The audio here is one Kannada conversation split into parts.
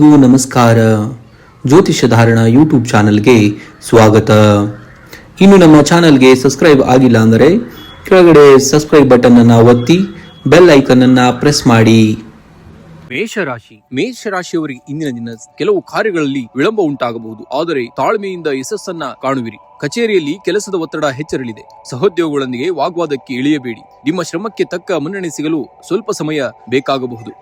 ನಮಸ್ಕಾರ. ಜ್ಯೋತಿಷ್ಯ ಧಾರಣ ಯೂಟ್ಯೂಬ್ ಚಾನಲ್ಗೆ ಸ್ವಾಗತ. ಇನ್ನು ನಮ್ಮ ಚಾನಲ್ಗೆ ಸಬ್ಸ್ಕ್ರೈಬ್ ಆಗಿಲ್ಲ ಅಂದರೆ ಕೆಳಗಡೆ ಸಬ್ಸ್ಕ್ರೈಬ್ ಬಟನ್ ಅನ್ನು ಒತ್ತಿ ಬೆಲ್ ಐಕನ್ ಅನ್ನು ಪ್ರೆಸ್ ಮಾಡಿ. ಮೇಷರಾಶಿಯವರಿಗೆ ಇಂದಿನ ದಿನ ಕೆಲವು ಕಾರ್ಯಗಳಲ್ಲಿ ವಿಳಂಬ ಉಂಟಾಗಬಹುದು, ಆದರೆ ತಾಳ್ಮೆಯಿಂದ ಯಶಸ್ಸನ್ನ ಕಾಣುವಿರಿ. ಕಚೇರಿಯಲ್ಲಿ ಕೆಲಸದ ಒತ್ತಡ ಹೆಚ್ಚಿರಲಿದೆ. ಸಹೋದ್ಯೋಗಿಗಳೊಂದಿಗೆ ವಾಗ್ವಾದಕ್ಕೆ ಇಳಿಯಬೇಡಿ. ನಿಮ್ಮ ಶ್ರಮಕ್ಕೆ ತಕ್ಕ ಮನ್ನಣೆ ಸಿಗಲು ಸ್ವಲ್ಪ ಸಮಯ ಬೇಕಾಗಬಹುದು.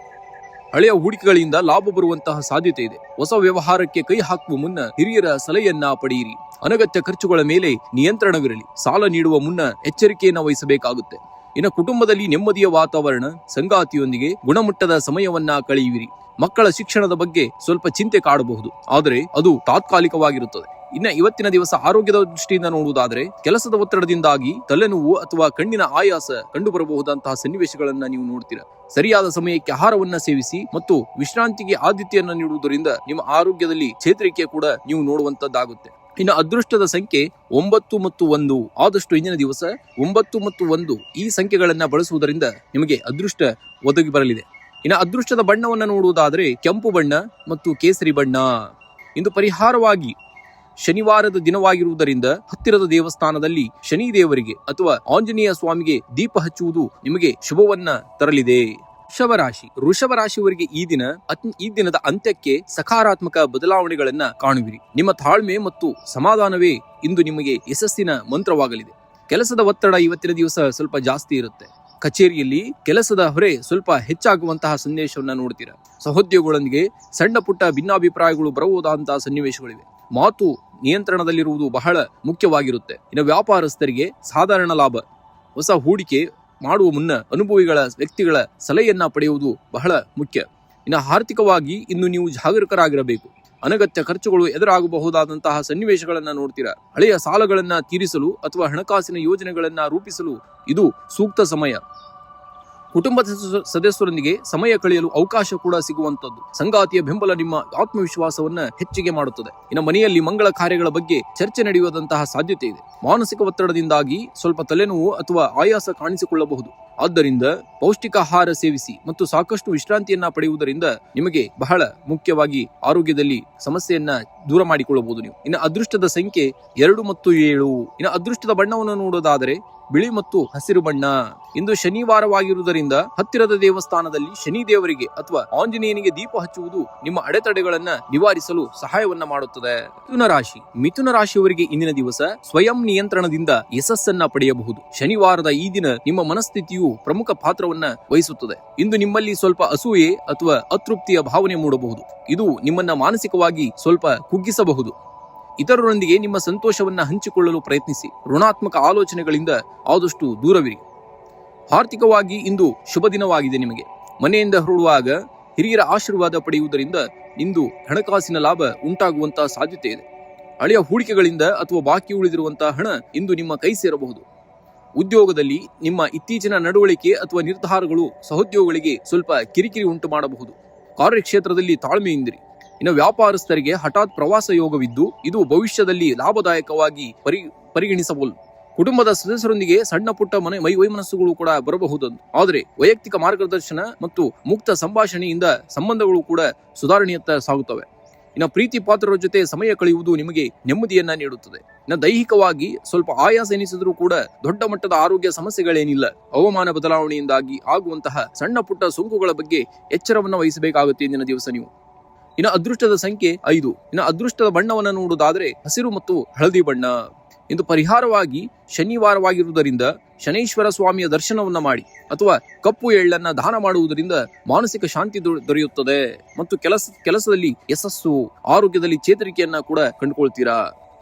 ಹಳೆಯ ಹೂಡಿಕೆಗಳಿಂದ ಲಾಭ ಬರುವಂತಹ ಸಾಧ್ಯತೆ ಇದೆ. ಹೊಸ ವ್ಯವಹಾರಕ್ಕೆ ಕೈ ಹಾಕುವ ಮುನ್ನ ಹಿರಿಯರ ಸಲಹೆಯನ್ನ ಪಡೆಯಿರಿ. ಅನಗತ್ಯ ಖರ್ಚುಗಳ ಮೇಲೆ ನಿಯಂತ್ರಣವಿರಲಿ. ಸಾಲ ನೀಡುವ ಮುನ್ನ ಎಚ್ಚರಿಕೆಯನ್ನು ವಹಿಸಬೇಕಾಗುತ್ತೆ. ಇನ್ನು ಕುಟುಂಬದಲ್ಲಿ ನೆಮ್ಮದಿಯ ವಾತಾವರಣ, ಸಂಗಾತಿಯೊಂದಿಗೆ ಗುಣಮಟ್ಟದ ಸಮಯವನ್ನ ಕಳೆಯುವಿರಿ. ಮಕ್ಕಳ ಶಿಕ್ಷಣದ ಬಗ್ಗೆ ಸ್ವಲ್ಪ ಚಿಂತೆ ಕಾಡಬಹುದು, ಆದರೆ ಅದು ತಾತ್ಕಾಲಿಕವಾಗಿರುತ್ತದೆ. ಇನ್ನು ಇವತ್ತಿನ ದಿವಸ ಆರೋಗ್ಯದ ದೃಷ್ಟಿಯಿಂದ ನೋಡುವುದಾದರೆ ಕೆಲಸದ ಒತ್ತಡದಿಂದಾಗಿ ತಲೆನೋವು ಅಥವಾ ಕಣ್ಣಿನ ಆಯಾಸ ಕಂಡುಬರಬಹುದಂತಹ ಸನ್ನಿವೇಶಗಳನ್ನ ನೀವು ನೋಡ್ತೀರಾ. ಸರಿಯಾದ ಸಮಯಕ್ಕೆ ಆಹಾರವನ್ನ ಸೇವಿಸಿ ಮತ್ತು ವಿಶ್ರಾಂತಿಗೆ ಆದ್ಯತೆಯನ್ನ ನೀಡುವುದರಿಂದ ನಿಮ್ಮ ಆರೋಗ್ಯದಲ್ಲಿ ಚೇತರಿಕೆ ಕೂಡ ನೀವು ನೋಡುವಂತದ್ದಾಗುತ್ತೆ. ಇನ್ನು ಅದೃಷ್ಟದ ಸಂಖ್ಯೆ 9 ಮತ್ತು 1. ಆದಷ್ಟು ಇಂದಿನ ದಿವಸ 9 ಮತ್ತು 1 ಈ ಸಂಖ್ಯೆಗಳನ್ನ ಬಳಸುವುದರಿಂದ ನಿಮಗೆ ಅದೃಷ್ಟ ಒದಗಿ ಬರಲಿದೆ. ಇನ್ನು ಅದೃಷ್ಟದ ಬಣ್ಣವನ್ನ ನೋಡುವುದಾದರೆ ಕೆಂಪು ಬಣ್ಣ ಮತ್ತು ಕೇಸರಿ ಬಣ್ಣ. ಇಂದು ಪರಿಹಾರವಾಗಿ ಶನಿವಾರದ ದಿನವಾಗಿರುವುದರಿಂದ ಹತ್ತಿರದ ದೇವಸ್ಥಾನದಲ್ಲಿ ಶನಿ ದೇವರಿಗೆ ಅಥವಾ ಆಂಜನೇಯ ಸ್ವಾಮಿಗೆ ದೀಪ ಹಚ್ಚುವುದು ನಿಮಗೆ ಶುಭವನ್ನ ತರಲಿದೆ. ವೃಷಭ ರಾಶಿಯವರಿಗೆ ಈ ದಿನದ ಅಂತ್ಯಕ್ಕೆ ಸಕಾರಾತ್ಮಕ ಬದಲಾವಣೆಗಳನ್ನ ಕಾಣುವಿರಿ. ನಿಮ್ಮ ತಾಳ್ಮೆ ಮತ್ತು ಸಮಾಧಾನವೇ ಇಂದು ನಿಮಗೆ ಯಶಸ್ಸಿನ ಮಂತ್ರವಾಗಲಿದೆ. ಕೆಲಸದ ಒತ್ತಡ ಇವತ್ತಿನ ದಿವಸ ಸ್ವಲ್ಪ ಜಾಸ್ತಿ ಇರುತ್ತೆ. ಕಚೇರಿಯಲ್ಲಿ ಕೆಲಸದ ಹೊರೆ ಸ್ವಲ್ಪ ಹೆಚ್ಚಾಗುವಂತಹ ಸಂದೇಶವನ್ನ ನೋಡ್ತೀರಾ. ಸಹೋದ್ಯೋಗಿಗಳೊಂದಿಗೆ ಸಣ್ಣ ಪುಟ್ಟ ಭಿನ್ನಾಭಿಪ್ರಾಯಗಳು ಬರಬಹುದಾದಂತಹ ಸನ್ನಿವೇಶಗಳಿವೆ. ಮಾತು ನಿಯಂತ್ರಣದಲ್ಲಿರುವುದು ಬಹಳ ಮುಖ್ಯವಾಗಿರುತ್ತೆ. ಇನ್ನು ವ್ಯಾಪಾರಸ್ಥರಿಗೆ ಸಾಧಾರಣ ಲಾಭ. ಹೊಸ ಹೂಡಿಕೆ ಮಾಡುವ ಮುನ್ನ ಅನುಭವಿಗಳ ವ್ಯಕ್ತಿಗಳ ಸಲಹೆಯನ್ನ ಪಡೆಯುವುದು ಬಹಳ ಮುಖ್ಯ. ಇನ್ನು ಆರ್ಥಿಕವಾಗಿ ಇನ್ನು ನೀವು ಜಾಗರೂಕರಾಗಿರಬೇಕು. ಅನಗತ್ಯ ಖರ್ಚುಗಳು ಎದುರಾಗಬಹುದಾದಂತಹ ಸನ್ನಿವೇಶಗಳನ್ನ ನೋಡ್ತೀರಾ. ಹಳೆಯ ಸಾಲಗಳನ್ನ ತೀರಿಸಲು ಅಥವಾ ಹಣಕಾಸಿನ ಯೋಜನೆಗಳನ್ನ ರೂಪಿಸಲು ಇದು ಸೂಕ್ತ ಸಮಯ. ಕುಟುಂಬದ ಸದಸ್ಯರೊಂದಿಗೆ ಸಮಯ ಕಳೆಯಲು ಅವಕಾಶ ಕೂಡ ಸಿಗುವಂತದ್ದು. ಸಂಗಾತಿಯ ಬೆಂಬಲ ನಿಮ್ಮ ಆತ್ಮವಿಶ್ವಾಸವನ್ನ ಹೆಚ್ಚಿಗೆ ಮಾಡುತ್ತದೆ. ಇನ್ನು ಮನೆಯಲ್ಲಿ ಮಂಗಳ ಕಾರ್ಯಗಳ ಬಗ್ಗೆ ಚರ್ಚೆ ನಡೆಯುವಂತಹ ಸಾಧ್ಯತೆ ಇದೆ. ಮಾನಸಿಕ ಒತ್ತಡದಿಂದಾಗಿ ಸ್ವಲ್ಪ ತಲೆನೋವು ಅಥವಾ ಆಯಾಸ ಕಾಣಿಸಿಕೊಳ್ಳಬಹುದು. ಆದ್ದರಿಂದ ಪೌಷ್ಟಿಕ ಆಹಾರ ಸೇವಿಸಿ ಮತ್ತು ಸಾಕಷ್ಟು ವಿಶ್ರಾಂತಿಯನ್ನ ಪಡೆಯುವುದರಿಂದ ನಿಮಗೆ ಬಹಳ ಮುಖ್ಯವಾಗಿ ಆರೋಗ್ಯದಲ್ಲಿ ಸಮಸ್ಯೆಯನ್ನ ದೂರ ಮಾಡಿಕೊಳ್ಳಬಹುದು ನೀವು. ಇನ್ನು ಅದೃಷ್ಟದ ಸಂಖ್ಯೆ 2 ಮತ್ತು 7. ಇನ್ನು ಅದೃಷ್ಟದ ಬಣ್ಣವನ್ನು ನೋಡೋದಾದರೆ ಬಿಳಿ ಮತ್ತು ಹಸಿರು ಬಣ್ಣ. ಇಂದು ಶನಿವಾರವಾಗಿರುವುದರಿಂದ ಹತ್ತಿರದ ದೇವಸ್ಥಾನದಲ್ಲಿ ಶನಿ ದೇವರಿಗೆ ಅಥವಾ ಆಂಜನೇಯನಿಗೆ ದೀಪ ಹಚ್ಚುವುದು ನಿಮ್ಮ ಅಡೆತಡೆಗಳನ್ನ ನಿವಾರಿಸಲು ಸಹಾಯವನ್ನ ಮಾಡುತ್ತದೆ. ಮಿಥುನ ರಾಶಿಯವರಿಗೆ ಇಂದಿನ ದಿವಸ ಸ್ವಯಂ ನಿಯಂತ್ರಣದಿಂದ ಯಶಸ್ಸನ್ನ ಪಡೆಯಬಹುದು. ಶನಿವಾರದ ಈ ದಿನ ನಿಮ್ಮ ಮನಸ್ಥಿತಿಯು ಪ್ರಮುಖ ಪಾತ್ರವನ್ನ ವಹಿಸುತ್ತದೆ. ಇಂದು ನಿಮ್ಮಲ್ಲಿ ಸ್ವಲ್ಪ ಅಸೂಯೆ ಅಥವಾ ಅತೃಪ್ತಿಯ ಭಾವನೆ ಮೂಡಬಹುದು. ಇದು ನಿಮ್ಮನ್ನ ಮಾನಸಿಕವಾಗಿ ಸ್ವಲ್ಪ ಕುಗ್ಗಿಸಬಹುದು. ಇತರರೊಂದಿಗೆ ನಿಮ್ಮ ಸಂತೋಷವನ್ನ ಹಂಚಿಕೊಳ್ಳಲು ಪ್ರಯತ್ನಿಸಿ. ಋಣಾತ್ಮಕ ಆಲೋಚನೆಗಳಿಂದ ಆದಷ್ಟು ದೂರವಿರಿ. ಆರ್ಥಿಕವಾಗಿ ಇಂದು ಶುಭ ದಿನವಾಗಿದೆ ನಿಮಗೆ. ಮನೆಯಿಂದ ಹೊರಡುವಾಗ ಹಿರಿಯರ ಆಶೀರ್ವಾದ ಪಡೆಯುವುದರಿಂದ ಇಂದು ಹಣಕಾಸಿನ ಲಾಭ ಉಂಟಾಗುವಂತಹ ಸಾಧ್ಯತೆ ಇದೆ. ಹಳೆಯ ಹೂಡಿಕೆಗಳಿಂದ ಅಥವಾ ಬಾಕಿ ಉಳಿದಿರುವಂತಹ ಹಣ ಇಂದು ನಿಮ್ಮ ಕೈ ಸೇರಬಹುದು. ಉದ್ಯೋಗದಲ್ಲಿ ನಿಮ್ಮ ಇತ್ತೀಚಿನ ನಡವಳಿಕೆ ಅಥವಾ ನಿರ್ಧಾರಗಳು ಸಹೋದ್ಯೋಗಿಗಳಿಗೆ ಸ್ವಲ್ಪ ಕಿರಿಕಿರಿ ಉಂಟು ಮಾಡಬಹುದು. ಕಾರ್ಯಕ್ಷೇತ್ರದಲ್ಲಿ ತಾಳ್ಮೆಯಿಂದಿರಿ. ಇನ್ನು ವ್ಯಾಪಾರಸ್ಥರಿಗೆ ಹಠಾತ್ ಪ್ರವಾಸ ಯೋಗವಿದ್ದು ಇದು ಭವಿಷ್ಯದಲ್ಲಿ ಲಾಭದಾಯಕವಾಗಿ ಪರಿಗಣಿಸಬಹುದು. ಕುಟುಂಬದ ಸದಸ್ಯರೊಂದಿಗೆ ಸಣ್ಣ ಪುಟ್ಟ ವೈಮನಸ್ಸುಗಳು ಕೂಡ ಬರಬಹುದು. ಆದರೆ ವೈಯಕ್ತಿಕ ಮಾರ್ಗದರ್ಶನ ಮತ್ತು ಮುಕ್ತ ಸಂಭಾಷಣೆಯಿಂದ ಸಂಬಂಧಗಳು ಕೂಡ ಸುಧಾರಣೆಯತ್ತ ಸಾಗುತ್ತವೆ. ಇನ್ನು ಪ್ರೀತಿ ಪಾತ್ರರ ಜೊತೆ ಸಮಯ ಕಳೆಯುವುದು ನಿಮಗೆ ನೆಮ್ಮದಿಯನ್ನ ನೀಡುತ್ತದೆ. ಇನ್ನು ದೈಹಿಕವಾಗಿ ಸ್ವಲ್ಪ ಆಯಾಸ ಎನಿಸಿದರೂ ಕೂಡ ದೊಡ್ಡ ಮಟ್ಟದ ಆರೋಗ್ಯ ಸಮಸ್ಯೆಗಳೇನಿಲ್ಲ. ಹವಾಮಾನ ಬದಲಾವಣೆಯಿಂದಾಗಿ ಆಗುವಂತಹ ಸಣ್ಣ ಪುಟ್ಟ ಸೋಂಕುಗಳ ಬಗ್ಗೆ ಎಚ್ಚರವನ್ನ ವಹಿಸಬೇಕಾಗುತ್ತೆ ಇಂದಿನ ದಿವಸ ನೀವು. ಇನ್ನು ಅದೃಷ್ಟದ ಸಂಖ್ಯೆ 5. ಇನ್ನು ಅದೃಷ್ಟದ ಬಣ್ಣವನ್ನು ನೋಡುವುದಾದರೆ ಹಸಿರು ಮತ್ತು ಹಳದಿ ಬಣ್ಣ. ಇಂದು ಪರಿಹಾರವಾಗಿ ಶನಿವಾರವಾಗಿರುವುದರಿಂದ ಶನೈಶ್ವರ ಸ್ವಾಮಿಯ ದರ್ಶನವನ್ನ ಮಾಡಿ ಅಥವಾ ಕಪ್ಪು ಎಳ್ಳನ್ನ ದಾನ ಮಾಡುವುದರಿಂದ ಮಾನಸಿಕ ಶಾಂತಿ ದೊರೆಯುತ್ತದೆ ಮತ್ತು ಕೆಲಸದಲ್ಲಿ ಯಶಸ್ಸು, ಆರೋಗ್ಯದಲ್ಲಿ ಚೇತರಿಕೆಯನ್ನ ಕೂಡ ಕಂಡುಕೊಳ್ತೀರಾ.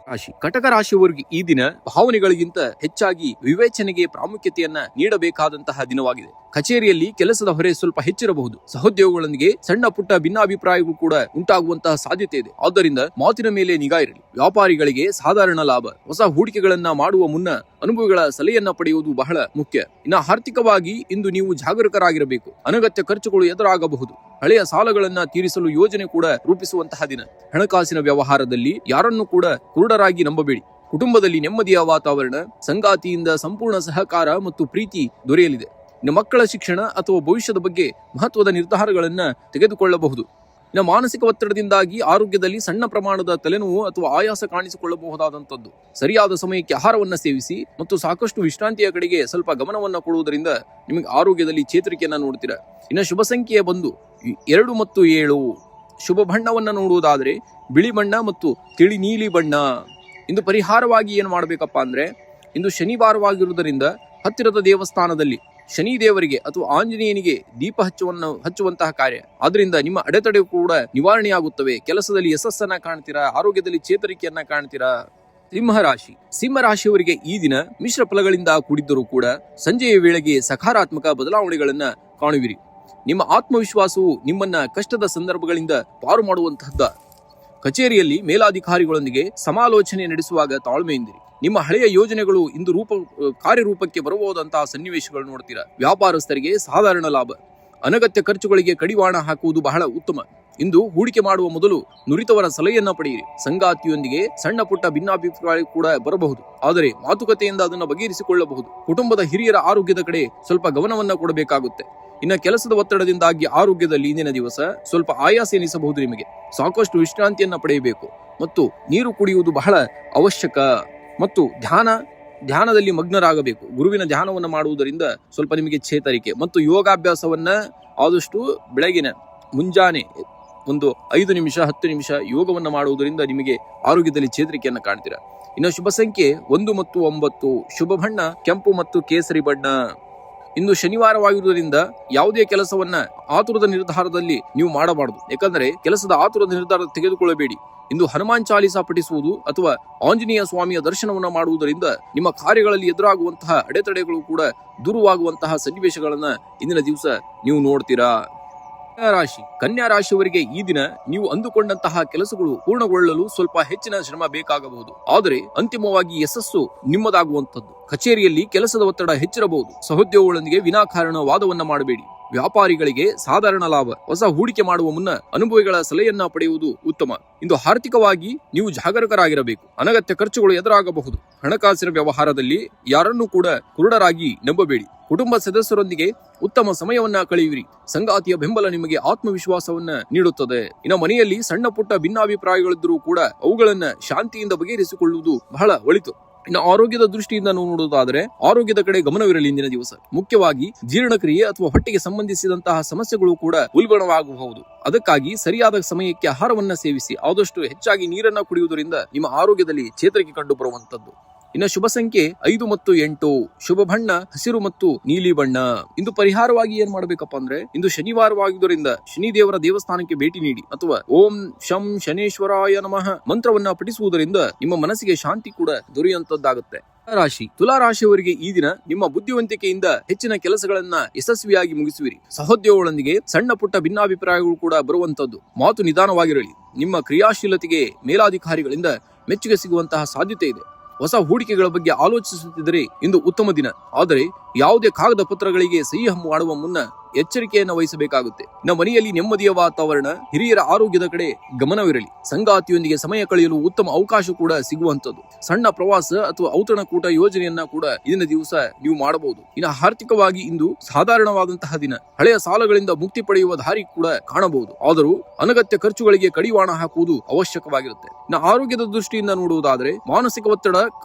ಕಟಕ ರಾಶಿಯವರಿಗೆ ಈ ದಿನ ಭಾವನೆಗಳಿಗಿಂತ ಹೆಚ್ಚಾಗಿ ವಿವೇಚನೆಗೆ ಪ್ರಾಮುಖ್ಯತೆಯನ್ನ ನೀಡಬೇಕಾದಂತಹ ದಿನವಾಗಿದೆ. ಕಚೇರಿಯಲ್ಲಿ ಕೆಲಸದ ಹೊರೆ ಸ್ವಲ್ಪ ಹೆಚ್ಚಿರಬಹುದು. ಸಹೋದ್ಯೋಗಿಗಳೊಂದಿಗೆ ಸಣ್ಣ ಪುಟ್ಟ ಭಿನ್ನಾಭಿಪ್ರಾಯಗಳು ಕೂಡ ಉಂಟಾಗುವಂತಹ ಸಾಧ್ಯತೆ ಇದೆ. ಆದ್ದರಿಂದ ಮಾತಿನ ಮೇಲೆ ನಿಗಾ ಇರಲಿ. ವ್ಯಾಪಾರಿಗಳಿಗೆ ಸಾಧಾರಣ ಲಾಭ. ಹೊಸ ಹೂಡಿಕೆಗಳನ್ನ ಮಾಡುವ ಮುನ್ನ ಅನುಭವಿಗಳ ಸಲಹೆಯನ್ನ ಪಡೆಯುವುದು ಬಹಳ ಮುಖ್ಯ. ಇನ್ನು ಆರ್ಥಿಕವಾಗಿ ಇಂದು ನೀವು ಜಾಗರೂಕರಾಗಿರಬೇಕು. ಅನಗತ್ಯ ಖರ್ಚುಗಳು ಎದುರಾಗಬಹುದು. ಹಳೆಯ ಸಾಲಗಳನ್ನ ತೀರಿಸಲು ಯೋಜನೆ ಕೂಡ ರೂಪಿಸುವಂತಹ ದಿನ. ಹಣಕಾಸಿನ ವ್ಯವಹಾರದಲ್ಲಿ ಯಾರನ್ನು ಕೂಡ ಕುರುಡರಾಗಿ ನಂಬಬೇಡಿ. ಕುಟುಂಬದಲ್ಲಿ ನೆಮ್ಮದಿಯ ವಾತಾವರಣ, ಸಂಗಾತಿಯಿಂದ ಸಂಪೂರ್ಣ ಸಹಕಾರ ಮತ್ತು ಪ್ರೀತಿ ದೊರೆಯಲಿದೆ. ಇನ್ನು ಮಕ್ಕಳ ಶಿಕ್ಷಣ ಅಥವಾ ಭವಿಷ್ಯದ ಬಗ್ಗೆ ಮಹತ್ವದ ನಿರ್ಧಾರಗಳನ್ನ ತೆಗೆದುಕೊಳ್ಳಬಹುದು. ಇನ್ನು ಮಾನಸಿಕ ಒತ್ತಡದಿಂದಾಗಿ ಆರೋಗ್ಯದಲ್ಲಿ ಸಣ್ಣ ಪ್ರಮಾಣದ ತಲೆನೋವು ಅಥವಾ ಆಯಾಸ ಕಾಣಿಸಿಕೊಳ್ಳಬಹುದಾದಂಥದ್ದು. ಸರಿಯಾದ ಸಮಯಕ್ಕೆ ಆಹಾರವನ್ನ ಸೇವಿಸಿ ಮತ್ತು ಸಾಕಷ್ಟು ವಿಶ್ರಾಂತಿಯ ಕಡೆಗೆ ಸ್ವಲ್ಪ ಗಮನವನ್ನ ಕೊಡುವುದರಿಂದ ನಿಮಗೆ ಆರೋಗ್ಯದಲ್ಲಿ ಚೇತರಿಕೆಯನ್ನ ನೋಡ್ತೀರಾ. ಇನ್ನು ಶುಭ ಸಂಖ್ಯೆ ಬಂದು 2 ಮತ್ತು 7. ಶುಭ ಬಣ್ಣವನ್ನ ನೋಡುವುದಾದ್ರೆ ಬಿಳಿ ಬಣ್ಣ ಮತ್ತು ತಿಳಿ ನೀಲಿ ಬಣ್ಣ. ಇಂದು ಪರಿಹಾರವಾಗಿ ಏನು ಮಾಡಬೇಕಪ್ಪ ಅಂದ್ರೆ, ಇಂದು ಶನಿವಾರವಾಗಿರುವುದರಿಂದ ಹತ್ತಿರದ ದೇವಸ್ಥಾನದಲ್ಲಿ ಶನಿ ದೇವರಿಗೆ ಅಥವಾ ಆಂಜನೇಯನಿಗೆ ದೀಪ ಹಚ್ಚುವಂತಹ ಕಾರ್ಯ. ಆದ್ರಿಂದ ನಿಮ್ಮ ಅಡೆತಡೆ ಕೂಡ ನಿವಾರಣೆಯಾಗುತ್ತವೆ. ಕೆಲಸದಲ್ಲಿ ಯಶಸ್ಸನ್ನ ಕಾಣ್ತೀರಾ, ಆರೋಗ್ಯದಲ್ಲಿ ಚೇತರಿಕೆಯನ್ನ ಕಾಣ್ತೀರಾ. ಸಿಂಹರಾಶಿಯವರಿಗೆ ಈ ದಿನ ಮಿಶ್ರ ಫಲಗಳಿಂದ ಕೂಡಿದ್ದರೂ ಕೂಡ ಸಂಜೆಯ ವೇಳೆಗೆ ಸಕಾರಾತ್ಮಕ ಬದಲಾವಣೆಗಳನ್ನ ಕಾಣುವಿರಿ. ನಿಮ್ಮ ಆತ್ಮವಿಶ್ವಾಸವು ನಿಮ್ಮನ್ನ ಕಷ್ಟದ ಸಂದರ್ಭಗಳಿಂದ ಪಾರು ಮಾಡುವಂತಹದ್ದ. ಕಚೇರಿಯಲ್ಲಿ ಮೇಲಾಧಿಕಾರಿಗಳೊಂದಿಗೆ ಸಮಾಲೋಚನೆ ನಡೆಸುವಾಗ ತಾಳ್ಮೆಯಿಂದಿರಿ. ನಿಮ್ಮ ಹಳೆಯ ಯೋಜನೆಗಳು ಇಂದು ಕಾರ್ಯರೂಪಕ್ಕೆ ಬರಬಹುದಂತಹ ಸನ್ನಿವೇಶಗಳು ನೋಡ್ತೀರಾ. ವ್ಯಾಪಾರಸ್ಥರಿಗೆ ಸಾಧಾರಣ ಲಾಭ. ಅನಗತ್ಯ ಖರ್ಚುಗಳಿಗೆ ಕಡಿವಾಣ ಹಾಕುವುದು ಬಹಳ ಉತ್ತಮ. ಇಂದು ಹೂಡಿಕೆ ಮಾಡುವ ಮೊದಲು ನುರಿತವರ ಸಲಹೆಯನ್ನ ಪಡೆಯಿರಿ. ಸಂಗಾತಿಯೊಂದಿಗೆ ಸಣ್ಣ ಪುಟ್ಟ ಭಿನ್ನಾಭಿಪ್ರಾಯ ಕೂಡ ಬರಬಹುದು, ಆದರೆ ಮಾತುಕತೆಯಿಂದ ಅದನ್ನು ಬಗೆಹರಿಸಿಕೊಳ್ಳಬಹುದು. ಕುಟುಂಬದ ಹಿರಿಯರ ಆರೋಗ್ಯದ ಕಡೆ ಸ್ವಲ್ಪ ಗಮನವನ್ನ ಕೊಡಬೇಕಾಗುತ್ತೆ. ಇನ್ನು ಕೆಲಸದ ಒತ್ತಡದಿಂದಾಗಿ ಆರೋಗ್ಯದಲ್ಲಿ ಇಂದಿನ ದಿವಸ ಸ್ವಲ್ಪ ಆಯಾಸ ಎನಿಸಬಹುದು. ನಿಮಗೆ ಸಾಕಷ್ಟು ವಿಶ್ರಾಂತಿಯನ್ನ ಪಡೆಯಬೇಕು ಮತ್ತು ನೀರು ಕುಡಿಯುವುದು ಬಹಳ ಅವಶ್ಯಕ. ಮತ್ತು ಧ್ಯಾನದಲ್ಲಿ ಮಗ್ನರಾಗಬೇಕು. ಗುರುವಿನ ಧ್ಯಾನವನ್ನು ಮಾಡುವುದರಿಂದ ಸ್ವಲ್ಪ ನಿಮಗೆ ಚೇತರಿಕೆ ಮತ್ತು ಯೋಗಾಭ್ಯಾಸವನ್ನ ಆದಷ್ಟು ಬೆಳಗಿನ ಮುಂಜಾನೆ ಒಂದು 5 ನಿಮಿಷ 10 ನಿಮಿಷ ಯೋಗವನ್ನ ಮಾಡುವುದರಿಂದ ನಿಮಗೆ ಆರೋಗ್ಯದಲ್ಲಿ ಚೇತರಿಕೆಯನ್ನ ಕಾಣ್ತೀರಾ. ಇನ್ನು ಶುಭ ಸಂಖ್ಯೆ 1 ಮತ್ತು 9. ಶುಭ ಬಣ್ಣ ಕೆಂಪು ಮತ್ತು ಕೇಸರಿ ಬಣ್ಣ. ಇಂದು ಶನಿವಾರವಾಗಿರುವುದರಿಂದ ಯಾವುದೇ ಕೆಲಸವನ್ನ ಆತುರದ ನಿರ್ಧಾರದಲ್ಲಿ ನೀವು ಮಾಡಬಾರದು. ಯಾಕಂದ್ರೆ ಕೆಲಸದ ಆತುರದ ನಿರ್ಧಾರ ತೆಗೆದುಕೊಳ್ಳಬೇಡಿ. ಇಂದು ಹನುಮಾನ್ ಚಾಲೀಸ ಪಠಿಸುವುದು ಅಥವಾ ಆಂಜನೇಯ ಸ್ವಾಮಿಯ ದರ್ಶನವನ್ನ ಮಾಡುವುದರಿಂದ ನಿಮ್ಮ ಕಾರ್ಯಗಳಲ್ಲಿ ಎದುರಾಗುವಂತಹ ಅಡೆತಡೆಗಳು ಕೂಡ ದೂರವಾಗುವಂತಹ ಸನ್ನಿವೇಶಗಳನ್ನ ಇಂದಿನ ದಿವಸ ನೀವು ನೋಡ್ತೀರಾ. ಕನ್ಯಾ ರಾಶಿಯವರಿಗೆ ಈ ದಿನ ನೀವು ಅಂದುಕೊಂಡಂತಹ ಕೆಲಸಗಳು ಪೂರ್ಣಗೊಳ್ಳಲು ಸ್ವಲ್ಪ ಹೆಚ್ಚಿನ ಶ್ರಮ ಬೇಕಾಗಬಹುದು, ಆದರೆ ಅಂತಿಮವಾಗಿ ಯಶಸ್ಸು ನಿಮ್ಮದಾಗುವಂತದ್ದು. ಕಚೇರಿಯಲ್ಲಿ ಕೆಲಸದ ಒತ್ತಡ ಹೆಚ್ಚಿರಬಹುದು. ಸಹೋದ್ಯೋಗಿಗಳೊಂದಿಗೆ ವಿನಾಕಾರಣ ವಾದವನ್ನ ಮಾಡಬೇಡಿ. ವ್ಯಾಪಾರಿಗಳಿಗೆ ಸಾಧಾರಣ ಲಾಭ. ಹೊಸ ಹೂಡಿಕೆ ಮಾಡುವ ಮುನ್ನ ಅನುಭವಿಗಳ ಸಲಹೆಯನ್ನ ಪಡೆಯುವುದು ಉತ್ತಮ. ಇಂದು ಆರ್ಥಿಕವಾಗಿ ನೀವು ಜಾಗರೂಕರಾಗಿರಬೇಕು. ಅನಗತ್ಯ ಖರ್ಚುಗಳು ಎದುರಾಗಬಹುದು. ಹಣಕಾಸಿನ ವ್ಯವಹಾರದಲ್ಲಿ ಯಾರನ್ನೂ ಕೂಡ ಕುರುಡರಾಗಿ ನಂಬಬೇಡಿ. ಕುಟುಂಬ ಸದಸ್ಯರೊಂದಿಗೆ ಉತ್ತಮ ಸಮಯವನ್ನ ಕಳೆಯುವಿರಿ. ಸಂಗಾತಿಯ ಬೆಂಬಲ ನಿಮಗೆ ಆತ್ಮವಿಶ್ವಾಸವನ್ನ ನೀಡುತ್ತದೆ. ಇನ್ನು ಮನೆಯಲ್ಲಿ ಸಣ್ಣ ಪುಟ್ಟ ಭಿನ್ನಾಭಿಪ್ರಾಯಗಳಿದ್ದರೂ ಕೂಡ ಅವುಗಳನ್ನ ಶಾಂತಿಯಿಂದ ಬಗೆಹರಿಸಿಕೊಳ್ಳುವುದು ಬಹಳ ಒಳಿತು. ಇನ್ನು ಆರೋಗ್ಯದ ದೃಷ್ಟಿಯಿಂದ ನೋಡುವುದಾದರೆ ಆರೋಗ್ಯದ ಕಡೆ ಗಮನವಿರಲಿ. ಇಂದಿನ ದಿವಸ ಮುಖ್ಯವಾಗಿ ಜೀರ್ಣಕ್ರಿಯೆ ಅಥವಾ ಹೊಟ್ಟೆಗೆ ಸಂಬಂಧಿಸಿದಂತಹ ಸಮಸ್ಯೆಗಳು ಕೂಡ ಉಲ್ಬಣವಾಗಬಹುದು. ಅದಕ್ಕಾಗಿ ಸರಿಯಾದ ಸಮಯಕ್ಕೆ ಆಹಾರವನ್ನ ಸೇವಿಸಿ. ಆದಷ್ಟು ಹೆಚ್ಚಾಗಿ ನೀರನ್ನ ಕುಡಿಯುವುದರಿಂದ ನಿಮ್ಮ ಆರೋಗ್ಯದಲ್ಲಿ ಚೇತರಿಕೆ ಕಂಡು ಬರುವಂತದ್ದು. ಇನ್ನು ಶುಭ ಸಂಖ್ಯೆ 5 ಮತ್ತು 8. ಶುಭ ಬಣ್ಣ ಹಸಿರು ಮತ್ತು ನೀಲಿ ಬಣ್ಣ. ಇಂದು ಪರಿಹಾರವಾಗಿ ಏನ್ ಮಾಡಬೇಕಪ್ಪ ಅಂದ್ರೆ, ಇಂದು ಶನಿವಾರವಾಗಿದ್ದರಿಂದ ಶನಿ ದೇವರ ದೇವಸ್ಥಾನಕ್ಕೆ ಭೇಟಿ ನೀಡಿ ಅಥವಾ ಓಂ ಶಂ ಶನೇಶ್ವರಾಯ ನಮಃ ಮಂತ್ರವನ್ನ ಪಠಿಸುವುದರಿಂದ ನಿಮ್ಮ ಮನಸ್ಸಿಗೆ ಶಾಂತಿ ಕೂಡ ದೊರೆಯುವಂತದ್ದಾಗುತ್ತೆ. ತುಲಾ ರಾಶಿಯವರಿಗೆ ಈ ದಿನ ನಿಮ್ಮ ಬುದ್ಧಿವಂತಿಕೆಯಿಂದ ಹೆಚ್ಚಿನ ಕೆಲಸಗಳನ್ನ ಯಶಸ್ವಿಯಾಗಿ ಮುಗಿಸುವಿರಿ. ಸಹೋದ್ಯೋಗಿಗಳೊಂದಿಗೆ ಸಣ್ಣ ಪುಟ್ಟ ಭಿನ್ನಾಭಿಪ್ರಾಯಗಳು ಕೂಡ ಬರುವಂತದ್ದು. ಮಾತು ನಿಧಾನವಾಗಿರಲಿ. ನಿಮ್ಮ ಕ್ರಿಯಾಶೀಲತೆಗೆ ಮೇಲಾಧಿಕಾರಿಗಳಿಂದ ಮೆಚ್ಚುಗೆ ಸಿಗುವಂತಹ ಸಾಧ್ಯತೆ ಇದೆ. ಹೊಸ ಹೂಡಿಕೆಗಳ ಬಗ್ಗೆ ಆಲೋಚಿಸುತ್ತಿದ್ದರೆ ಇಂದು ಉತ್ತಮ ದಿನ. ಆದರೆ ಯಾವುದೇ ಕಾಗದ ಪತ್ರಗಳಿಗೆ ಸಹಿ ಮಾಡುವ ಮುನ್ನ ಎಚ್ಚರಿಕೆಯನ್ನು ವಹಿಸಬೇಕಾಗುತ್ತೆ. ನಮ್ಮ ಮನೆಯಲ್ಲಿ ನೆಮ್ಮದಿಯ ವಾತಾವರಣ, ಹಿರಿಯರ ಆರೋಗ್ಯದ ಕಡೆ ಗಮನವಿರಲಿ. ಸಂಗಾತಿಯೊಂದಿಗೆ ಸಮಯ ಕಳೆಯಲು ಉತ್ತಮ ಅವಕಾಶ ಕೂಡ ಸಿಗುವಂತದ್ದು. ಸಣ್ಣ ಪ್ರವಾಸ ಅಥವಾ ಔತಣಕೂಟ ಯೋಜನೆಯನ್ನ ಕೂಡ ಇಂದಿನ ದಿವಸ ನೀವು ಮಾಡಬಹುದು. ಇನ್ನು ಆರ್ಥಿಕವಾಗಿ ಇಂದು ಸಾಧಾರಣವಾದಂತಹ ದಿನ. ಹಳೆಯ ಸಾಲಗಳಿಂದ ಮುಕ್ತಿ ಪಡೆಯುವ ದಾರಿ ಕೂಡ ಕಾಣಬಹುದು. ಆದರೂ ಅನಗತ್ಯ ಖರ್ಚುಗಳಿಗೆ ಕಡಿವಾಣ ಹಾಕುವುದು ಅವಶ್ಯಕವಾಗಿರುತ್ತೆ. ಇನ್ನು ಆರೋಗ್ಯದ ದೃಷ್ಟಿಯಿಂದ ನೋಡುವುದಾದರೆ ಮಾನಸಿಕ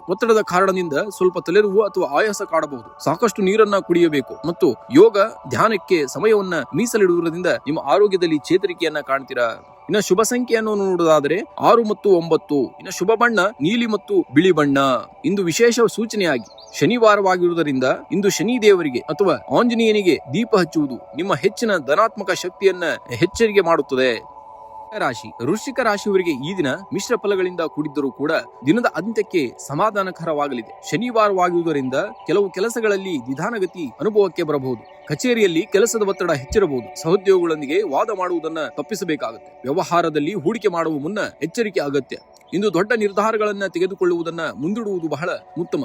ಒತ್ತಡದ ಕಾರಣದಿಂದ ಸ್ವಲ್ಪ ತಲೆನೋವು ಅಥವಾ ಆಯಾಸ ಕಾಡಬಹುದು. ಸಾಕಷ್ಟು ನೀರನ್ನ ಕುಡಿಯಬೇಕು ಮತ್ತು ಯೋಗ ಧ್ಯಾನಕ್ಕೆ ಸಮಯವನ್ನ ಮೀಸಲಿಡುವುದರಿಂದ ನಿಮ್ಮ ಆರೋಗ್ಯದಲ್ಲಿ ಚೇತರಿಕೆಯನ್ನ ಕಾಣ್ತೀರಾ. ಇನ್ನು ಶುಭ ಸಂಖ್ಯೆಯನ್ನು ನೋಡುವುದಾದರೆ 6 ಮತ್ತು 9. ಇನ್ನು ಶುಭ ಬಣ್ಣ ನೀಲಿ ಮತ್ತು ಬಿಳಿ ಬಣ್ಣ. ಇಂದು ವಿಶೇಷ ಸೂಚನೆಯಾಗಿ ಶನಿವಾರವಾಗಿರುವುದರಿಂದ ಇಂದು ಶನಿ ದೇವರಿಗೆ ಅಥವಾ ಆಂಜನೇಯನಿಗೆ ದೀಪ ಹಚ್ಚುವುದು ನಿಮ್ಮ ಹೆಚ್ಚಿನ ಧನಾತ್ಮಕ ಶಕ್ತಿಯನ್ನ ಹೆಚ್ಚಿಗೆ ಮಾಡುತ್ತದೆ. ವೃಶ್ಚಿಕ ರಾಶಿಯವರಿಗೆ ಈ ದಿನ ಮಿಶ್ರ ಫಲಗಳಿಂದ ಕೂಡಿದ್ದರೂ ಕೂಡ ದಿನದ ಅಂತ್ಯಕ್ಕೆ ಸಮಾಧಾನಕರವಾಗಲಿದೆ. ಶನಿವಾರವಾಗಿರುವುದರಿಂದ ಕೆಲವು ಕೆಲಸಗಳಲ್ಲಿ ನಿಧಾನಗತಿ ಅನುಭವಕ್ಕೆ ಬರಬಹುದು. ಕಚೇರಿಯಲ್ಲಿ ಕೆಲಸದ ಒತ್ತಡ ಹೆಚ್ಚಿರಬಹುದು. ಸಹೋದ್ಯೋಗಿಗಳೊಂದಿಗೆ ವಾದ ಮಾಡುವುದನ್ನು ತಪ್ಪಿಸಬೇಕಾಗುತ್ತೆ. ವ್ಯವಹಾರದಲ್ಲಿ ಹೂಡಿಕೆ ಮಾಡುವ ಮುನ್ನ ಎಚ್ಚರಿಕೆ ಅಗತ್ಯ. ಇಂದು ದೊಡ್ಡ ನಿರ್ಧಾರಗಳನ್ನ ತೆಗೆದುಕೊಳ್ಳುವುದನ್ನ ಮುಂದೂಡುವುದು ಬಹಳ ಉತ್ತಮ.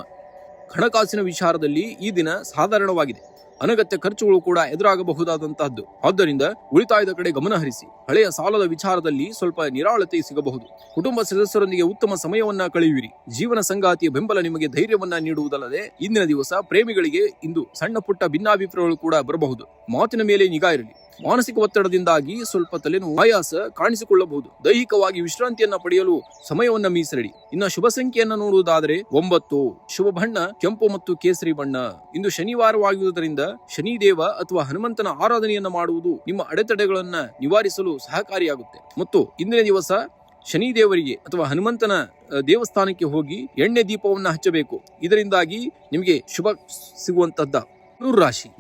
ಹಣಕಾಸಿನ ವಿಚಾರದಲ್ಲಿ ಈ ದಿನ ಸಾಧಾರಣವಾಗಿದೆ. ಅನಗತ್ಯ ಖರ್ಚುಗಳು ಕೂಡ ಎದುರಾಗಬಹುದಾದಂತಹದ್ದು. ಆದ್ದರಿಂದ ಉಳಿತಾಯದ ಕಡೆ ಗಮನ ಹರಿಸಿ. ಹಳೆಯ ಸಾಲದ ವಿಚಾರದಲ್ಲಿ ಸ್ವಲ್ಪ ನಿರಾಳತೆ ಸಿಗಬಹುದು. ಕುಟುಂಬ ಸದಸ್ಯರೊಂದಿಗೆ ಉತ್ತಮ ಸಮಯವನ್ನ ಕಳೆಯುವಿರಿ. ಜೀವನ ಸಂಗಾತಿಯ ಬೆಂಬಲ ನಿಮಗೆ ಧೈರ್ಯವನ್ನ ನೀಡುವುದಲ್ಲದೆ ಇಂದಿನ ದಿವಸ ಪ್ರೇಮಿಗಳಿಗೆ ಇಂದು ಸಣ್ಣ ಪುಟ್ಟ ಭಿನ್ನಾಭಿಪ್ರಾಯಗಳು ಕೂಡ ಬರಬಹುದು. ಮಾತಿನ ಮೇಲೆ ನಿಗಾ ಇರಲಿ. ಮಾನಸಿಕ ಒತ್ತಡದಿಂದಾಗಿ ಸ್ವಲ್ಪ ತಲೆನೋವು, ಆಯಾಸ ಕಾಣಿಸಿಕೊಳ್ಳಬಹುದು. ದೈಹಿಕವಾಗಿ ವಿಶ್ರಾಂತಿಯನ್ನ ಪಡೆಯಲು ಸಮಯವನ್ನ ಮೀಸಲಿಡಿ. ಇನ್ನು ಶುಭ ಸಂಖ್ಯೆಯನ್ನ ನೋಡುವುದಾದರೆ 9. ಶುಭ ಬಣ್ಣ ಕೆಂಪು ಮತ್ತು ಕೇಸರಿ ಬಣ್ಣ. ಇಂದು ಶನಿವಾರವಾಗಿರುವುದರಿಂದ ಶನಿದೇವ ಅಥವಾ ಹನುಮಂತನ ಆರಾಧನೆಯನ್ನ ಮಾಡುವುದು ನಿಮ್ಮ ಅಡೆತಡೆಗಳನ್ನ ನಿವಾರಿಸಲು ಸಹಕಾರಿಯಾಗುತ್ತೆ. ಮತ್ತು ಇಂದಿನ ದಿವಸ ಶನಿದೇವರಿಗೆ ಅಥವಾ ಹನುಮಂತನ ದೇವಸ್ಥಾನಕ್ಕೆ ಹೋಗಿ ಎಣ್ಣೆ ದೀಪವನ್ನ ಹಚ್ಚಬೇಕು. ಇದರಿಂದಾಗಿ ನಿಮಗೆ ಶುಭ ಸಿಗುವಂತದ್ದ.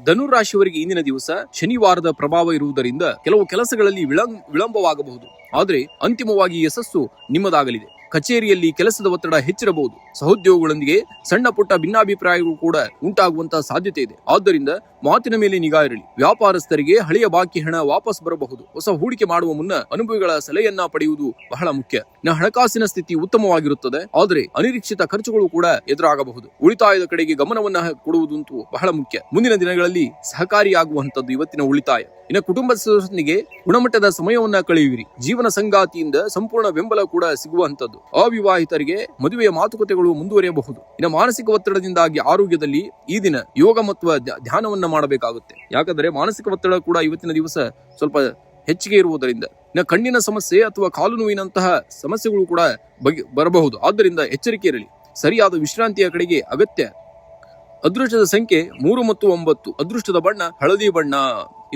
ಧನುರಾಶಿಯವರಿಗೆ ಇಂದಿನ ದಿವಸ ಶನಿವಾರದ ಪ್ರಭಾವ ಇರುವುದರಿಂದ ಕೆಲವು ಕೆಲಸಗಳಲ್ಲಿ ವಿಳಂಬವಾಗಬಹುದು. ಆದರೆ ಅಂತಿಮವಾಗಿ ಯಶಸ್ಸು ನಿಮ್ಮದಾಗಲಿದೆ. ಕಚೇರಿಯಲ್ಲಿ ಕೆಲಸದ ಒತ್ತಡ ಹೆಚ್ಚಿರಬಹುದು. ಸಹೋದ್ಯೋಗಿಗಳೊಂದಿಗೆ ಸಣ್ಣ ಪುಟ್ಟ ಭಿನ್ನಾಭಿಪ್ರಾಯಗಳು ಕೂಡ ಉಂಟಾಗುವಂತಹ ಸಾಧ್ಯತೆ ಇದೆ. ಆದ್ದರಿಂದ ಮಾತಿನ ಮೇಲೆ ನಿಗಾ ಇರಲಿ. ವ್ಯಾಪಾರಸ್ಥರಿಗೆ ಹಳೆಯ ಬಾಕಿ ಹಣ ವಾಪಸ್ ಬರಬಹುದು. ಹೊಸ ಹೂಡಿಕೆ ಮಾಡುವ ಮುನ್ನ ಅನುಭವಿಗಳ ಸಲಹೆಯನ್ನ ಪಡೆಯುವುದು ಬಹಳ ಮುಖ್ಯ. ಹಣಕಾಸಿನ ಸ್ಥಿತಿ ಉತ್ತಮವಾಗಿರುತ್ತದೆ, ಆದರೆ ಅನಿರೀಕ್ಷಿತ ಖರ್ಚುಗಳು ಕೂಡ ಎದುರಾಗಬಹುದು. ಉಳಿತಾಯದ ಕಡೆಗೆ ಗಮನವನ್ನ ಕೊಡುವುದಂತೂ ಬಹಳ ಮುಖ್ಯ. ಮುಂದಿನ ದಿನಗಳಲ್ಲಿ ಸಹಕಾರಿಯಾಗುವಂತದ್ದು ಇವತ್ತಿನ ಉಳಿತಾಯ. ಇನ್ನು ಕುಟುಂಬದ ಸದಸ್ಯರಿಗೆ ಗುಣಮಟ್ಟದ ಸಮಯವನ್ನ ಕಳೆಯುವಿರಿ. ಜೀವನ ಸಂಗಾತಿಯಿಂದ ಸಂಪೂರ್ಣ ಬೆಂಬಲ ಕೂಡ ಸಿಗುವಂತದ್ದು. ಅವಿವಾಹಿತರಿಗೆ ಮದುವೆಯ ಮಾತುಕತೆಗಳು ಮುಂದುವರಿಯಬಹುದು. ಇನ್ನು ಮಾನಸಿಕ ಒತ್ತಡದಿಂದಾಗಿ ಆರೋಗ್ಯದಲ್ಲಿ ಈ ದಿನ ಯೋಗ ಮತ್ತು ಧ್ಯಾನವನ್ನ ಮಾಡಬೇಕಾಗುತ್ತೆ. ಯಾಕಂದ್ರೆ ಮಾನಸಿಕ ಒತ್ತಡ ಕೂಡ ಇವತ್ತಿನ ದಿವಸ ಸ್ವಲ್ಪ ಹೆಚ್ಚಿಗೆ ಇರುವುದರಿಂದ ಇನ್ನು ಕಣ್ಣಿನ ಸಮಸ್ಯೆ ಅಥವಾ ಕಾಲು ನೋವಿನಂತಹ ಸಮಸ್ಯೆಗಳು ಕೂಡ ಬರಬಹುದು. ಆದ್ದರಿಂದ ಎಚ್ಚರಿಕೆ ಇರಲಿ. ಸರಿಯಾದ ವಿಶ್ರಾಂತಿಯ ಕಡೆಗೆ ಅಗತ್ಯ. ಅದೃಷ್ಟದ ಸಂಖ್ಯೆ 3 ಮತ್ತು 9. ಅದೃಷ್ಟದ ಬಣ್ಣ ಹಳದಿ ಬಣ್ಣ.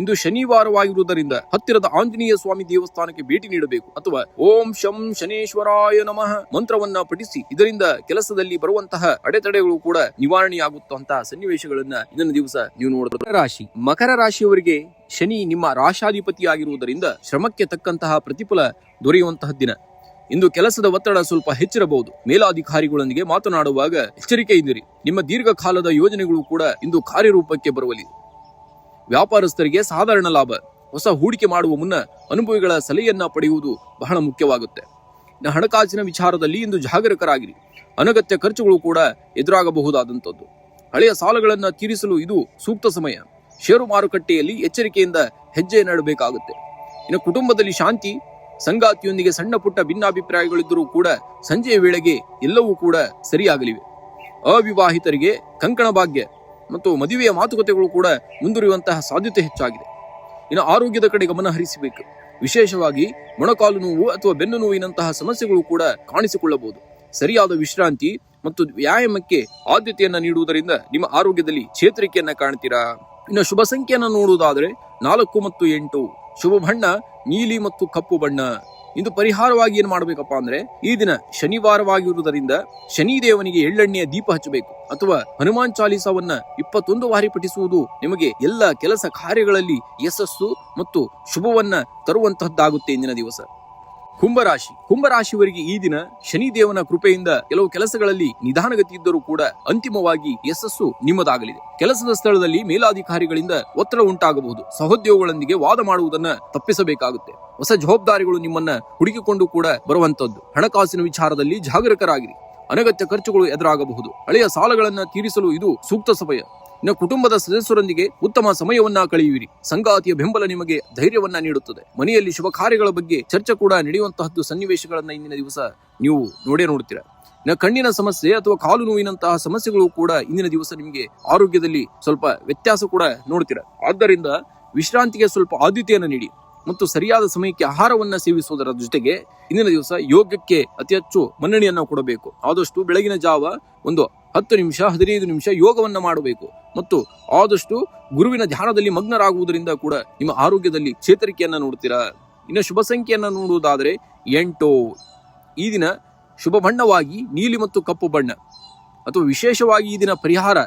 ಇಂದು ಶನಿವಾರವಾಗಿರುವುದರಿಂದ ಹತ್ತಿರದ ಆಂಜನೇಯ ಸ್ವಾಮಿ ದೇವಸ್ಥಾನಕ್ಕೆ ಭೇಟಿ ನೀಡಬೇಕು. ಅಥವಾ ಓಂ ಶಂ ಶನೇಶ್ವರಾಯ ನಮಃ ಮಂತ್ರವನ್ನ ಪಠಿಸಿ. ಇದರಿಂದ ಕೆಲಸದಲ್ಲಿ ಬರುವಂತಹ ಅಡೆತಡೆಗಳು ಕೂಡ ನಿವಾರಣೆಯಾಗುವಂತಹ ಸನ್ನಿವೇಶಗಳನ್ನ ಇಂದಿನ ದಿವಸ ನೀವು ನೋಡಬಹುದು. ಮಕರ ರಾಶಿಯವರಿಗೆ ಶನಿ ನಿಮ್ಮ ರಾಶಾಧಿಪತಿಯಾಗಿರುವುದರಿಂದ ಶ್ರಮಕ್ಕೆ ತಕ್ಕಂತಹ ಪ್ರತಿಫಲ ದೊರೆಯುವಂತಹ ದಿನ. ಇಂದು ಕೆಲಸದ ಒತ್ತಡ ಸ್ವಲ್ಪ ಹೆಚ್ಚಿರಬಹುದು. ಮೇಲಾಧಿಕಾರಿಗಳೊಂದಿಗೆ ಮಾತನಾಡುವಾಗ ಎಚ್ಚರಿಕೆಯಿಂದಿರಿ. ನಿಮ್ಮ ದೀರ್ಘಕಾಲದ ಯೋಜನೆಗಳು ಕೂಡ ಇಂದು ಕಾರ್ಯರೂಪಕ್ಕೆ ಬರುವಲ್ಲಿ. ವ್ಯಾಪಾರಸ್ಥರಿಗೆ ಸಾಧಾರಣ ಲಾಭ. ಹೊಸ ಹೂಡಿಕೆ ಮಾಡುವ ಮುನ್ನ ಅನುಭವಿಗಳ ಸಲಹೆಯನ್ನ ಪಡೆಯುವುದು ಬಹಳ ಮುಖ್ಯವಾಗುತ್ತೆ. ಹಣಕಾಸಿನ ವಿಚಾರದಲ್ಲಿ ಇಂದು ಜಾಗರೂಕರಾಗಿರಿ. ಅನಗತ್ಯ ಖರ್ಚುಗಳು ಕೂಡ ಎದುರಾಗಬಹುದಾದಂಥದ್ದು. ಹಳೆಯ ಸಾಲಗಳನ್ನ ತೀರಿಸಲು ಇದು ಸೂಕ್ತ ಸಮಯ. ಷೇರು ಮಾರುಕಟ್ಟೆಯಲ್ಲಿ ಎಚ್ಚರಿಕೆಯಿಂದ ಹೆಜ್ಜೆ ನೆಡಬೇಕಾಗುತ್ತೆ. ಇನ್ನು ಕುಟುಂಬದಲ್ಲಿ ಶಾಂತಿ. ಸಂಗಾತಿಯೊಂದಿಗೆ ಸಣ್ಣ ಪುಟ್ಟ ಭಿನ್ನಾಭಿಪ್ರಾಯಗಳಿದ್ದರೂ ಕೂಡ ಸಂಜೆಯ ವೇಳೆಗೆ ಎಲ್ಲವೂ ಕೂಡ ಸರಿಯಾಗಲಿವೆ. ಅವಿವಾಹಿತರಿಗೆ ಕಂಕಣ ಭಾಗ್ಯ ಮತ್ತು ಮದುವೆಯ ಮಾತುಕತೆಗಳು ಕೂಡ ಮುಂದುವರಿಯುವಂತಹ ಸಾಧ್ಯತೆ ಹೆಚ್ಚಾಗಿದೆ. ಇನ್ನು ಆರೋಗ್ಯದ ಕಡೆ ಗಮನ ಹರಿಸಬೇಕು. ವಿಶೇಷವಾಗಿ ಮೊಣಕಾಲು ನೋವು ಅಥವಾ ಬೆನ್ನು ನೋವಿನಂತಹ ಸಮಸ್ಯೆಗಳು ಕೂಡ ಕಾಣಿಸಿಕೊಳ್ಳಬಹುದು. ಸರಿಯಾದ ವಿಶ್ರಾಂತಿ ಮತ್ತು ವ್ಯಾಯಾಮಕ್ಕೆ ಆದ್ಯತೆಯನ್ನ ನೀಡುವುದರಿಂದ ನಿಮ್ಮ ಆರೋಗ್ಯದಲ್ಲಿ ಚೇತರಿಕೆಯನ್ನ ಕಾಣ್ತೀರಾ. ಇನ್ನು ಶುಭ ಸಂಖ್ಯೆಯನ್ನು ನೋಡುವುದಾದರೆ 4 ಮತ್ತು 8. ಶುಭ ಬಣ್ಣ ನೀಲಿ ಮತ್ತು ಕಪ್ಪು ಬಣ್ಣ. ಇಂದು ಪರಿಹಾರವಾಗಿ ಏನ್ ಮಾಡಬೇಕಪ್ಪ ಅಂದ್ರೆ, ಈ ದಿನ ಶನಿವಾರವಾಗಿರುವುದರಿಂದ ಶನಿದೇವನಿಗೆ ಎಳ್ಳೆಣ್ಣೆಯ ದೀಪ ಹಚ್ಚಬೇಕು. ಅಥವಾ ಹನುಮಾನ್ ಚಾಲೀಸವನ್ನ 21 ಬಾರಿ ಪಠಿಸುವುದು ನಿಮಗೆ ಎಲ್ಲ ಕೆಲಸ ಕಾರ್ಯಗಳಲ್ಲಿ ಯಶಸ್ಸು ಮತ್ತು ಶುಭವನ್ನ ತರುವಂತಹದ್ದಾಗುತ್ತೆ ಇಂದಿನ ದಿವಸ. ಕುಂಭರಾಶಿಯವರಿಗೆ ಈ ದಿನ ಶನಿದೇವನ ಕೃಪೆಯಿಂದ ಕೆಲವು ಕೆಲಸಗಳಲ್ಲಿ ನಿಧಾನಗತಿ ಇದ್ದರೂ ಕೂಡ ಅಂತಿಮವಾಗಿ ಯಶಸ್ಸು ನಿಮ್ಮದಾಗಲಿದೆ. ಕೆಲಸದ ಸ್ಥಳದಲ್ಲಿ ಮೇಲಾಧಿಕಾರಿಗಳಿಂದ ಒತ್ತಡ ಉಂಟಾಗಬಹುದು. ಸಹೋದ್ಯೋಗಿಗಳೊಂದಿಗೆ ವಾದ ಮಾಡುವುದನ್ನ ತಪ್ಪಿಸಬೇಕಾಗುತ್ತೆ. ಹೊಸ ಜವಾಬ್ದಾರಿಗಳು ನಿಮ್ಮನ್ನ ಹುಡುಕಿಕೊಂಡು ಕೂಡ ಬರುವಂತದ್ದು. ಹಣಕಾಸಿನ ವಿಚಾರದಲ್ಲಿ ಜಾಗರೂಕರಾಗಿರಿ. ಅನಗತ್ಯ ಖರ್ಚುಗಳು ಎದುರಾಗಬಹುದು. ಹಳೆಯ ಸಾಲಗಳನ್ನ ತೀರಿಸಲು ಇದು ಸೂಕ್ತ ಸಮಯ. ಇನ್ನು ಕುಟುಂಬದ ಸದಸ್ಯರೊಂದಿಗೆ ಉತ್ತಮ ಸಮಯವನ್ನ ಕಳೆಯುವಿರಿ. ಸಂಗಾತಿಯ ಬೆಂಬಲ ನಿಮಗೆ ಧೈರ್ಯವನ್ನ ನೀಡುತ್ತದೆ. ಮನೆಯಲ್ಲಿ ಶುಭ ಕಾರ್ಯಗಳ ಬಗ್ಗೆ ಚರ್ಚೆ ಕೂಡ ನಡೆಯುವಂತಹದ್ದು ಸನ್ನಿವೇಶಗಳನ್ನ ಇಂದಿನ ದಿವಸ ನೀವು ನೋಡ್ತೀರಾ. ಇನ್ನು ಕಣ್ಣಿನ ಸಮಸ್ಯೆ ಅಥವಾ ಕಾಲು ನೋವಿನಂತಹ ಸಮಸ್ಯೆಗಳು ಕೂಡ ಇಂದಿನ ದಿವಸ ನಿಮಗೆ ಆರೋಗ್ಯದಲ್ಲಿ ಸ್ವಲ್ಪ ವ್ಯತ್ಯಾಸ ಕೂಡ ನೋಡ್ತೀರಾ. ಆದ್ದರಿಂದ ವಿಶ್ರಾಂತಿಗೆ ಸ್ವಲ್ಪ ಆದ್ಯತೆಯನ್ನು ನೀಡಿ ಮತ್ತು ಸರಿಯಾದ ಸಮಯಕ್ಕೆ ಆಹಾರವನ್ನ ಸೇವಿಸುವುದರ ಜೊತೆಗೆ ಇಂದಿನ ದಿವಸ ಯೋಗಕ್ಕೆ ಅತಿ ಹೆಚ್ಚು ಮನ್ನಣೆಯನ್ನ ಕೊಡಬೇಕು. ಆದಷ್ಟು ಬೆಳಗಿನ ಜಾವ ಒಂದು 10 ನಿಮಿಷ 15 ನಿಮಿಷ ಯೋಗವನ್ನ ಮಾಡಬೇಕು ಮತ್ತು ಆದಷ್ಟು ಗುರುವಿನ ಧ್ಯಾನದಲ್ಲಿ ಮಗ್ನರಾಗುವುದರಿಂದ ಕೂಡ ನಿಮ್ಮ ಆರೋಗ್ಯದಲ್ಲಿ ಚೇತರಿಕೆಯನ್ನ ನೋಡ್ತೀರಾ. ಇನ್ನು ಶುಭ ಸಂಖ್ಯೆಯನ್ನ ನೋಡುವುದಾದರೆ 8. ಈ ದಿನ ಶುಭ ಬಣ್ಣವಾಗಿ ನೀಲಿ ಮತ್ತು ಕಪ್ಪು ಬಣ್ಣ. ಅಥವಾ ವಿಶೇಷವಾಗಿ ಈ ದಿನ ಪರಿಹಾರ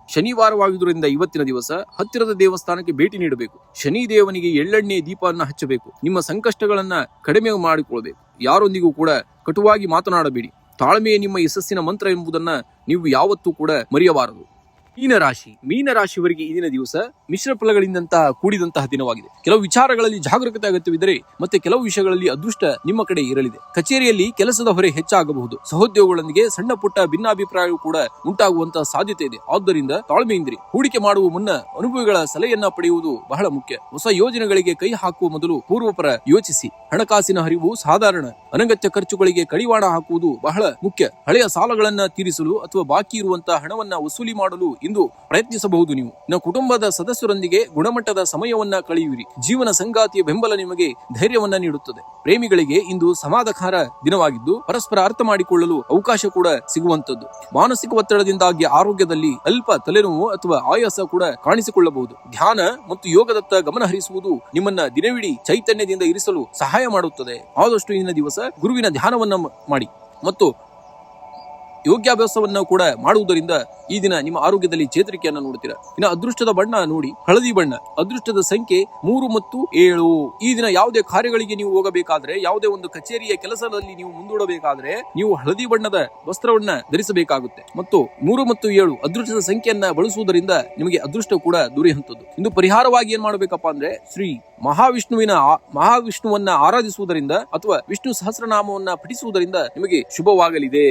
ಶನಿವಾರವಾಗಿರುವುದರಿಂದ ಇವತ್ತಿನ ದಿವಸ ಹತ್ತಿರದ ದೇವಸ್ಥಾನಕ್ಕೆ ಭೇಟಿ ನೀಡಬೇಕು. ಶನಿ ದೇವನಿಗೆ ಎಳ್ಳೆಣ್ಣೆ ದೀಪವನ್ನ ಹಚ್ಚಬೇಕು. ನಿಮ್ಮ ಸಂಕಷ್ಟಗಳನ್ನ ಕಡಿಮೆ ಮಾಡಿಕೊಳ್ಬೇಕು. ಯಾರೊಂದಿಗೂ ಕೂಡ ಕಟುವಾಗಿ ಮಾತನಾಡಬೇಡಿ. ತಾಳ್ಮೆಯೇ ನಿಮ್ಮ ಯಶಸ್ಸಿನ ಮಂತ್ರ ಎಂಬುದನ್ನ ನೀವು ಯಾವತ್ತೂ ಕೂಡ ಮರೆಯಬಾರದು. ಮೀನರಾಶಿಯವರಿಗೆ ಈ ದಿವಸ ಮಿಶ್ರ ಫಲಗಳಿಂದಂತಹ ಕೂಡಿದಂತಹ ದಿನವಾಗಿದೆ. ಕೆಲವು ವಿಚಾರಗಳಲ್ಲಿ ಜಾಗರೂಕತೆ ಅಗತ್ಯವಿದ್ದರೆ ಮತ್ತೆ ಕೆಲವು ವಿಷಯಗಳಲ್ಲಿ ಅದೃಷ್ಟ ನಿಮ್ಮ ಕಡೆ ಇರಲಿದೆ. ಕಚೇರಿಯಲ್ಲಿ ಕೆಲಸದ ಹೊರೆ ಹೆಚ್ಚಾಗಬಹುದು. ಸಹೋದ್ಯೋಗಿಗಳೊಂದಿಗೆ ಸಣ್ಣ ಪುಟ್ಟ ಭಿನ್ನಾಭಿಪ್ರಾಯವೂ ಕೂಡ ಉಂಟಾಗುವಂತಹ ಸಾಧ್ಯತೆ ಇದೆ. ಆದ್ದರಿಂದ ತಾಳ್ಮೆಯಿಂದಿರಿ. ಹೂಡಿಕೆ ಮಾಡುವ ಮುನ್ನ ಅನುಭವಿಗಳ ಸಲಹೆಯನ್ನ ಪಡೆಯುವುದು ಬಹಳ ಮುಖ್ಯ. ಹೊಸ ಯೋಜನೆಗಳಿಗೆ ಕೈ ಹಾಕುವ ಮೊದಲು ಪೂರ್ವಪರ ಯೋಚಿಸಿ. ಹಣಕಾಸಿನ ಹರಿವು ಸಾಧಾರಣ. ಅನಗತ್ಯ ಖರ್ಚುಗಳಿಗೆ ಕಡಿವಾಣ ಹಾಕುವುದು ಬಹಳ ಮುಖ್ಯ. ಹಳೆಯ ಸಾಲಗಳನ್ನ ತೀರಿಸಲು ಅಥವಾ ಬಾಕಿ ಇರುವಂತಹ ಹಣವನ್ನ ವಸೂಲಿ ಮಾಡಲು ಇಂದು ಪ್ರಯತ್ನಿಸಬಹುದು. ನೀವು ನಿಮ್ಮ ಕುಟುಂಬದ ಸದಸ್ಯರೊಂದಿಗೆ ಗುಣಮಟ್ಟದ ಸಮಯವನ್ನ ಕಳೆಯುವಿರಿ. ಜೀವನ ಸಂಗಾತಿಯ ಬೆಂಬಲ ನಿಮಗೆ ಧೈರ್ಯವನ್ನ ನೀಡುತ್ತದೆ. ಪ್ರೇಮಿಗಳಿಗೆ ಇಂದು ಸಮಾಧಾನಕರ ದಿನವಾಗಿದ್ದು ಪರಸ್ಪರ ಅರ್ಥ ಮಾಡಿಕೊಳ್ಳಲು ಅವಕಾಶ ಕೂಡ ಸಿಗುವಂತದ್ದು. ಮಾನಸಿಕ ಒತ್ತಡದಿಂದಾಗಿ ಆರೋಗ್ಯದಲ್ಲಿ ಅಲ್ಪ ತಲೆನೋವು ಅಥವಾ ಆಯಾಸ ಕೂಡ ಕಾಣಿಸಿಕೊಳ್ಳಬಹುದು. ಧ್ಯಾನ ಮತ್ತು ಯೋಗದತ್ತ ಗಮನ ಹರಿಸುವುದು ನಿಮ್ಮನ್ನ ದಿನವಿಡೀ ಚೈತನ್ಯದಿಂದ ಇರಿಸಲು ಸಹಾಯ ಮಾಡುತ್ತದೆ. ಆದಷ್ಟು ಇಂದಿನ ದಿವಸ ಗುರುವಿನ ಧ್ಯಾನವನ್ನ ಮಾಡಿ ಮತ್ತು ಯೋಗ್ಯಾಭ್ಯಾಸವನ್ನು ಕೂಡ ಮಾಡುವುದರಿಂದ ಈ ದಿನ ನಿಮ್ಮ ಆರೋಗ್ಯದಲ್ಲಿ ಚೇತರಿಕೆಯನ್ನು ನೋಡುತ್ತೀರಾ. ಇನ್ನು ಅದೃಷ್ಟದ ಬಣ್ಣ ನೋಡಿ, ಹಳದಿ ಬಣ್ಣ. ಅದೃಷ್ಟದ ಸಂಖ್ಯೆ 3 ಮತ್ತು 7. ಈ ದಿನ ಯಾವುದೇ ಕಾರ್ಯಗಳಿಗೆ ನೀವು ಹೋಗಬೇಕಾದ್ರೆ, ಯಾವುದೇ ಒಂದು ಕಚೇರಿಯ ಕೆಲಸದಲ್ಲಿ ನೀವು ಮುಂದೂಡಬೇಕಾದ್ರೆ ನೀವು ಹಳದಿ ಬಣ್ಣದ ವಸ್ತ್ರವನ್ನ ಧರಿಸಬೇಕಾಗುತ್ತೆ. ಮತ್ತು 3 ಮತ್ತು 7 ಅದೃಷ್ಟದ ಸಂಖ್ಯೆಯನ್ನ ಬಳಸುವುದರಿಂದ ನಿಮಗೆ ಅದೃಷ್ಟ ಕೂಡ ದೊರೆಯುವಂಥದ್ದು. ಇಂದು ಪರಿಹಾರವಾಗಿ ಏನ್ ಮಾಡಬೇಕಪ್ಪ ಅಂದ್ರೆ ಶ್ರೀ ಮಹಾವಿಷ್ಣುವನ್ನ ಆರಾಧಿಸುವುದರಿಂದ ಅಥವಾ ವಿಷ್ಣು ಸಹಸ್ರನಾಮವನ್ನ ಪಠಿಸುವುದರಿಂದ ನಿಮಗೆ ಶುಭವಾಗಲಿದೆ.